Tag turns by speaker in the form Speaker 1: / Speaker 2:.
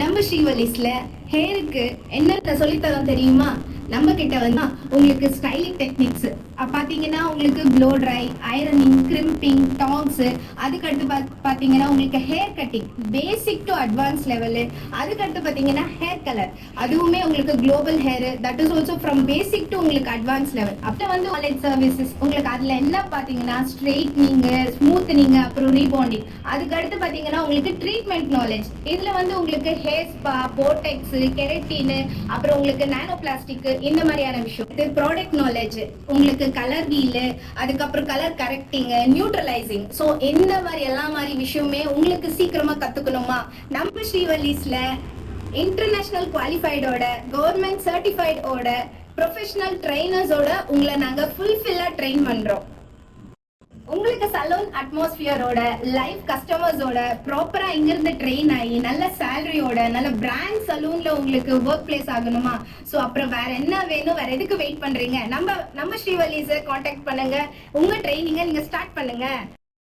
Speaker 1: நம்ம ஸ்ரீவலிஸ்ல ஹேருக்கு என்னென்ன சொல்லித்தரோம் தெரியுமா? நம்ம கிட்ட வந்து உங்களுக்கு ஸ்டைலிங் டெக்னிக்ஸ் பாத்தீங்கன்னா உங்களுக்கு ப்ளோ ட்ரை, ஐரனிங், கிரிம்பிங், டாங்ஸ், அதுக்கடுத்து பாத்தீங்கன்னா உங்களுக்கு hair cutting basic to advance level, அதுக்கடுத்து பாத்தீங்கன்னா ஹேர் கலர், அதுவுமே உங்களுக்கு global hair, that is also from basic to உங்களுக்கு அட்வான்ஸ் லெவல். அப்புறம் வந்து காலேஜ் சர்வீசஸ் உங்களுக்கு அதுல என்ன பாத்தீங்கன்னா ஸ்ட்ரெயிட்னிங், ஸ்மூத்னிங், அப்புறம் ரீபாண்டிங், அதுக்கடுத்து பாத்தீங்கன்னா உங்களுக்கு ட்ரீட்மெண்ட் நாலேஜ். இதுல வந்து உங்களுக்கு ஹேர் ஸ்பா, போட்டெக்ஸ், கெரட்டின், அப்புறம் உங்களுக்கு நானோ பிளாஸ்டிக், இந்த மாதிரியான விஷயம். இது ப்ராடக்ட் நாலேஜ், உங்களுக்கு கலர் வீல், அதுக்கப்புறம் கலர் கரெக்டிங், நியூட்ரலைசிங். ஸோ இந்த மாதிரி எல்லா மாதிரி விஷயமே உங்களுக்கு சீக்கிரமா கத்துக்கணுமா? நம்ம ஸ்ரீவல்லிஸ்ல இன்டர்நேஷனல் குவாலிஃபைடோட, கவர்மெண்ட் சர்டிஃபைடோட, ப்ரொஃபஷனல் ட்ரைனர்ஸோட உங்களை நாங்க ஃபுல்ஃபில்லா ட்ரெயின் பண்றோம். உங்களுக்கு சலூன் அட்மாஸ்பியரோட, லைவ் கஸ்டமர்ஸோட ப்ராப்பரா இங்கிருந்து ட்ரெயின் ஆகி நல்ல சேலரியோட நல்ல பிராண்ட் சலூன்ல உங்களுக்கு ஒர்க் பிளேஸ் ஆகணுமா? ஸோ அப்புறம் வேற என்ன வேணும்? வேற எதுக்கு வெயிட் பண்றீங்க? நம்ம ஸ்ரீவல்லிஸை காண்டாக்ட் பண்ணுங்க. உங்க ட்ரைனிங்கை நீங்க ஸ்டார்ட் பண்ணுங்க.